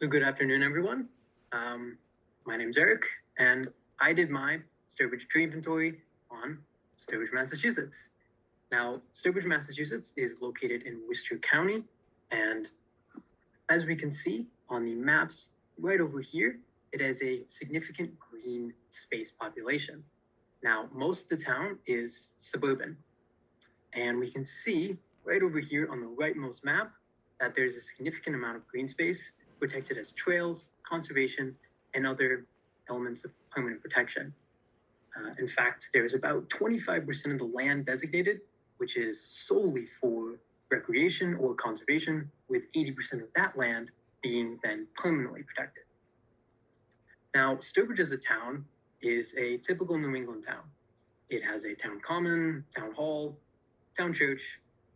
So good afternoon, everyone. My name's Eric, and I did my Sturbridge tree inventory on Sturbridge, Massachusetts. Now, Sturbridge, Massachusetts is located in Worcester County, and as we can see on the maps right over here, it has a significant green space population. Now, most of the town is suburban, and we can see right over here on the rightmost map that there's a significant amount of green space protected as trails, conservation, and other elements of permanent protection. In fact, there's about 25% of the land designated, which is solely for recreation or conservation, with 80% of that land being then permanently protected. Now, Sturbridge as a town is a typical New England town. It has a town common, town hall, town church,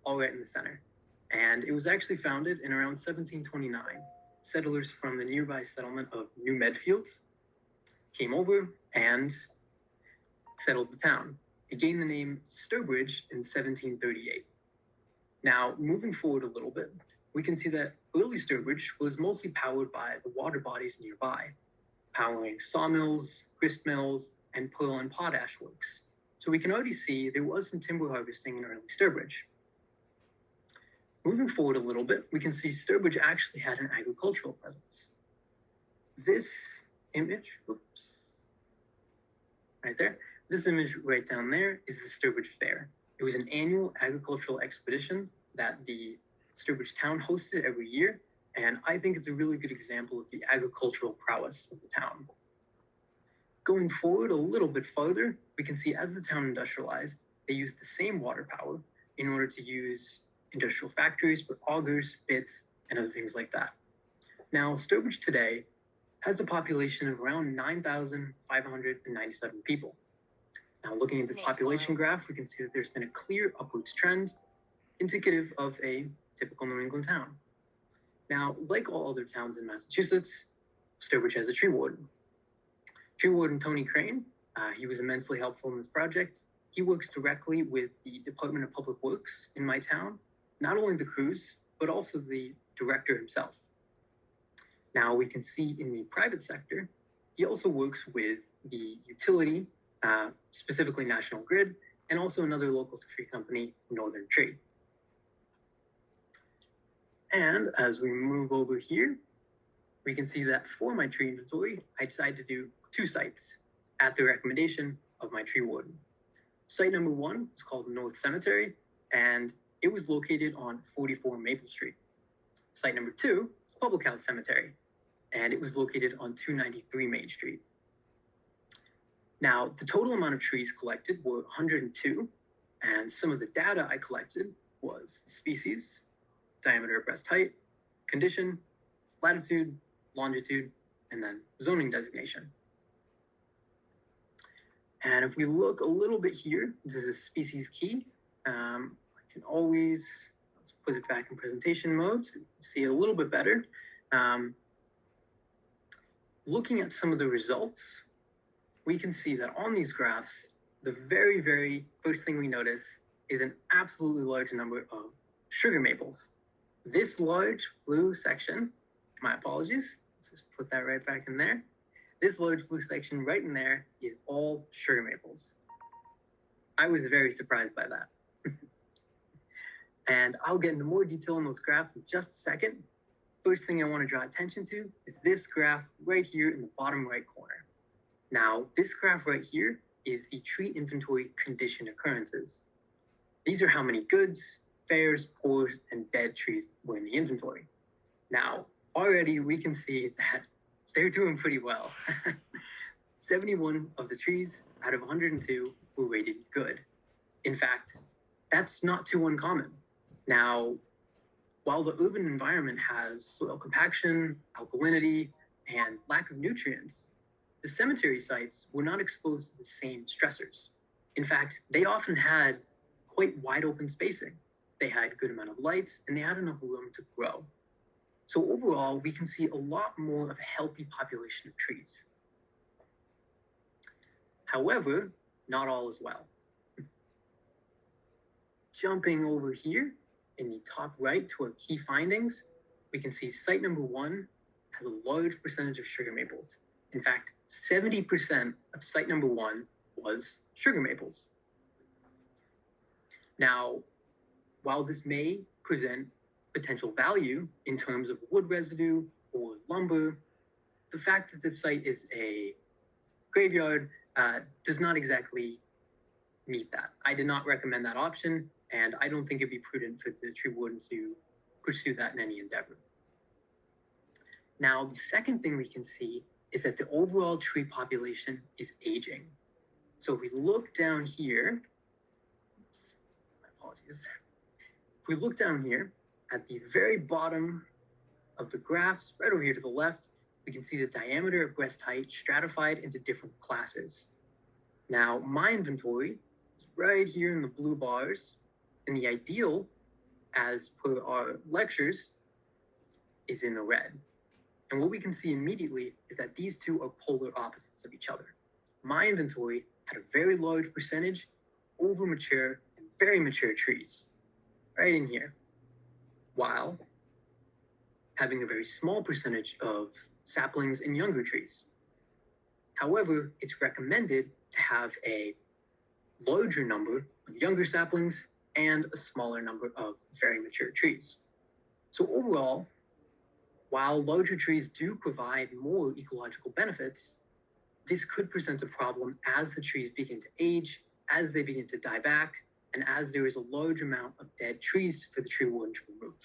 all right in the center. And it was actually founded in around 1729. Settlers from the nearby settlement of New Medfield came over and settled the town. It gained the name Sturbridge in 1738. Now, moving forward a little bit, we can see that early Sturbridge was mostly powered by the water bodies nearby, powering sawmills, grist mills, and pearl and potash works. So we can already see there was some timber harvesting in early Sturbridge. Moving forward a little bit, we can see Sturbridge actually had an agricultural presence. This image, right there, this image right down there is the Sturbridge Fair. It was an annual agricultural expedition that the Sturbridge town hosted every year, and I think it's a really good example of the agricultural prowess of the town. Going forward a little bit farther, we can see as the town industrialized, they used the same water power in order to use industrial factories for augers, bits, and other things like that. Now, Sturbridge today has a population of around 9,597 people. Now, looking at this population graph, we can see that there's been a clear upwards trend, indicative of a typical New England town. Now, like all other towns in Massachusetts, Sturbridge has a tree warden. Tree warden Tony Crane, he was immensely helpful in this project. He works directly with the Department of Public Works in my town, not only the crews, but also the director himself. Now we can see in the private sector, he also works with the utility, specifically National Grid, and also another local tree company, Northern Tree. And as we move over here, we can see that for my tree inventory, I decided to do 2 sites at the recommendation of my tree warden. Site number 1 is called North Cemetery, and it was located on 44 Maple Street. Site number 2 is Public House Cemetery, and it was located on 293 Main Street. Now, the total amount of trees collected were 102, and some of the data I collected was species, diameter of breast height, condition, latitude, longitude, and then zoning designation. And if we look a little bit here, this is a species key. I can always, let's put it back in presentation mode so you can see it a little bit better. Looking at some of the results, we can see that on these graphs, the very, very first thing we notice is an absolutely large number of sugar maples. This large blue section, my apologies, let's just put that right back in there. This large blue section right in there is all sugar maples. I was very surprised by that. And I'll get into more detail on those graphs in just a second. First thing I want to draw attention to is this graph right here in the bottom right corner. Now, this graph right here is the tree inventory condition occurrences. These are how many goods, fares, pours, and dead trees were in the inventory. Now, already we can see that they're doing pretty well. 71 of the trees out of 102 were rated good. In fact, that's not too uncommon. Now, while the urban environment has soil compaction, alkalinity, and lack of nutrients, the cemetery sites were not exposed to the same stressors. In fact, they often had quite wide open spacing. They had a good amount of lights, and they had enough room to grow. So overall, we can see a lot more of a healthy population of trees. However, not all is well. Jumping over here in the top right to our key findings, we can see site number 1 has a large percentage of sugar maples. In fact, 70% of site number 1 was sugar maples. Now, while this may present potential value in terms of wood residue or lumber, the fact that this site is a graveyard does not exactly meet that. I did not recommend that option, and I don't think it'd be prudent for the tree warden to pursue that in any endeavor. Now, the second thing we can see is that the overall tree population is aging. So if we look down here, my apologies. If we look down here at the very bottom of the graphs, right over here to the left, we can see the diameter of breast height stratified into different classes. Now, my inventory is right here in the blue bars, and the ideal, as per our lectures, is in the red. And what we can see immediately is that these two are polar opposites of each other. My inventory had a very large percentage of over mature and very mature trees, right in here, while having a very small percentage of saplings and younger trees. However, it's recommended to have a larger number of younger saplings and a smaller number of very mature trees. So overall, while larger trees do provide more ecological benefits, this could present a problem as the trees begin to age, as they begin to die back, and as there is a large amount of dead trees for the tree warden to remove.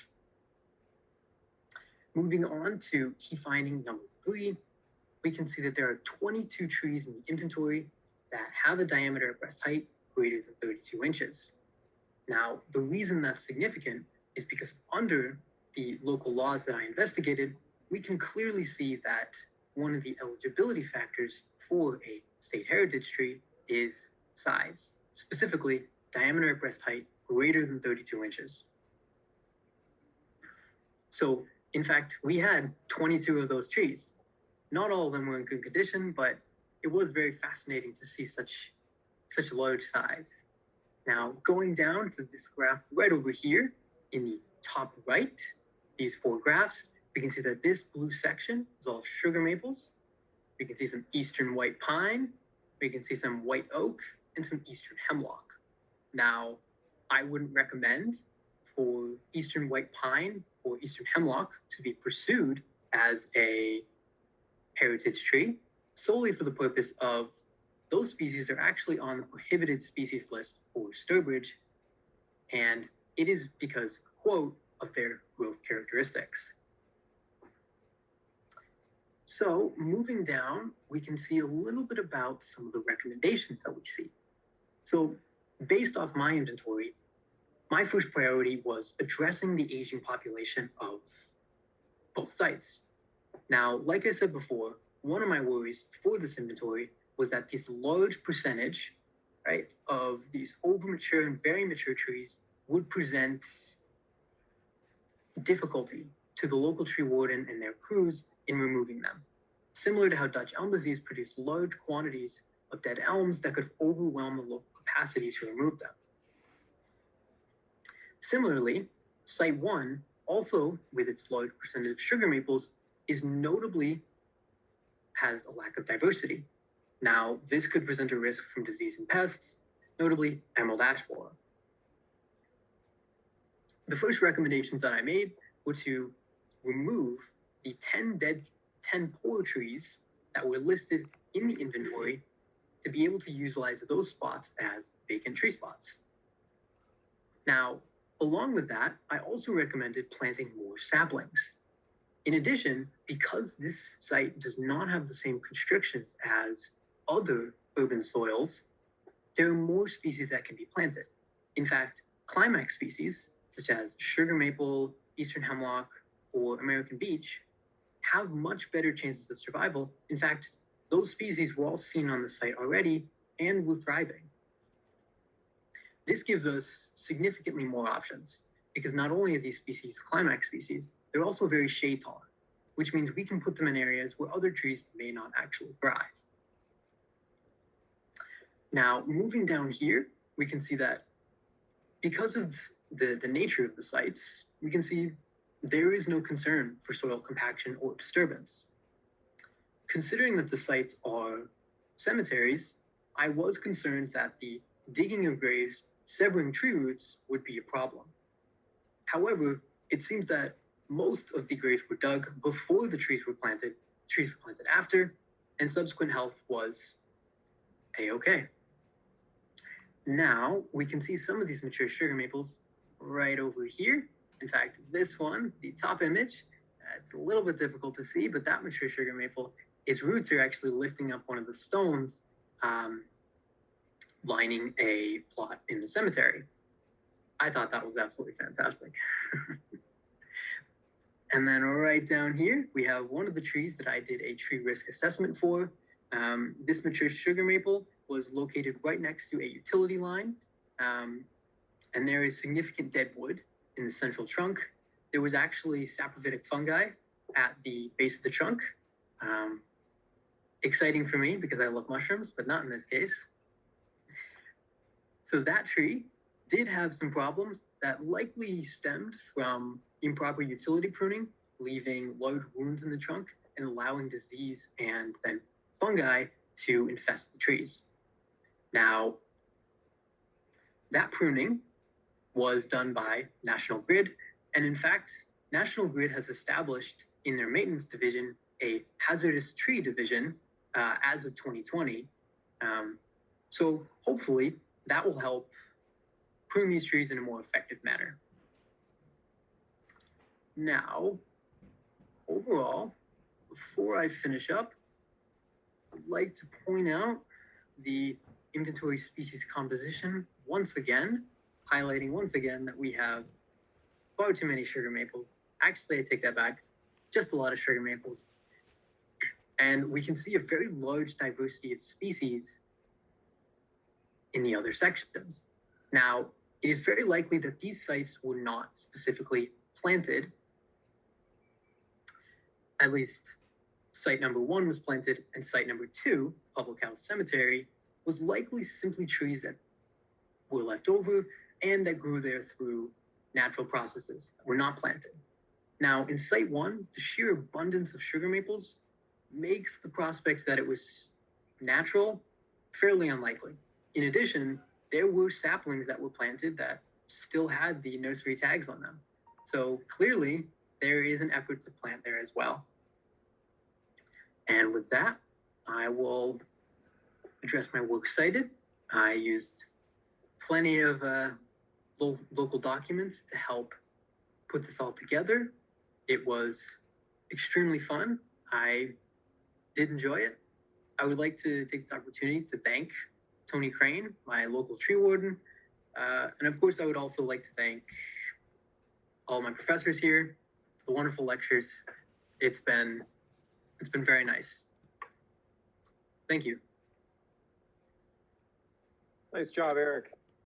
Moving on to key finding number 3, we can see that there are 22 trees in the inventory that have a diameter of breast height greater than 32 inches. Now, the reason that's significant is because under the local laws that I investigated, we can clearly see that one of the eligibility factors for a state heritage tree is size, specifically diameter of breast height greater than 32 inches. So, in fact, we had 22 of those trees. Not all of them were in good condition, but it was very fascinating to see such large size. Now, going down to this graph right over here in the top right, these 4 graphs, we can see that this blue section is all sugar maples. We can see some eastern white pine. We can see some white oak and some eastern hemlock. Now, I wouldn't recommend for eastern white pine or eastern hemlock to be pursued as a heritage tree solely for the purpose of those species are actually on the prohibited species list for Sturbridge, and it is because, quote, of their growth characteristics. So moving down, we can see a little bit about some of the recommendations that we see. So based off my inventory, my first priority was addressing the aging population of both sites. Now, like I said before, one of my worries for this inventory was that this large percentage, right, of these over-mature and very mature trees would present difficulty to the local tree warden and their crews in removing them, similar to how Dutch elm disease produced large quantities of dead elms that could overwhelm the local capacity to remove them. Similarly, Site 1, also with its large percentage of sugar maples, is notably has a lack of diversity. Now, this could present a risk from disease and pests, notably emerald ash borer. The first recommendations that I made were to remove the 10 poor trees that were listed in the inventory to be able to utilize those spots as vacant tree spots. Now, along with that, I also recommended planting more saplings. In addition, because this site does not have the same constrictions as other urban soils, there are more species that can be planted. In fact, climax species, such as sugar maple, eastern hemlock, or American beech, have much better chances of survival. In fact, those species were all seen on the site already and were thriving. This gives us significantly more options because not only are these species climax species, they're also very shade tolerant, which means we can put them in areas where other trees may not actually thrive. Now, moving down here, we can see that because of the nature of the sites, we can see there is no concern for soil compaction or disturbance. Considering that the sites are cemeteries, I was concerned that the digging of graves, severing tree roots would be a problem. However, it seems that most of the graves were dug before the trees were planted after, and subsequent health was a-okay. Now we can see some of these mature sugar maples right over here. In fact, this one, the top image, it's a little bit difficult to see, but that mature sugar maple, its roots are actually lifting up one of the stones lining a plot in the cemetery. I thought that was absolutely fantastic. And then right down here, we have one of the trees that I did a tree risk assessment for. This mature sugar maple was located right next to a utility line, and there is significant dead wood in the central trunk. There was actually saprophytic fungi at the base of the trunk. Exciting for me because I love mushrooms, but not in this case. So that tree did have some problems that likely stemmed from improper utility pruning, leaving large wounds in the trunk and allowing disease and then fungi to infest the trees. Now, that pruning was done by National Grid, and in fact, National Grid has established in their maintenance division a hazardous tree division as of 2020. So hopefully that will help prune these trees in a more effective manner. Now, overall, before I finish up, I'd like to point out the inventory species composition once again, highlighting once again that we have far too many sugar maples. Actually, I take that back, just a lot of sugar maples. And we can see a very large diversity of species in the other sections. Now, it is very likely that these sites were not specifically planted. At least site number 1 was planted, and site number 2, Public House Cemetery, was likely simply trees that were left over and that grew there through natural processes, were not planted. Now, in site 1, the sheer abundance of sugar maples makes the prospect that it was natural fairly unlikely. In addition, there were saplings that were planted that still had the nursery tags on them. So clearly, there is an effort to plant there as well. And with that, I will address my works cited. I used plenty of local documents to help put this all together. It was extremely fun. I did enjoy it. I would like to take this opportunity to thank Tony Crane, my local tree warden. And of course, I would also like to thank all my professors here for the wonderful lectures. It's been very nice. Thank you. Nice job, Eric.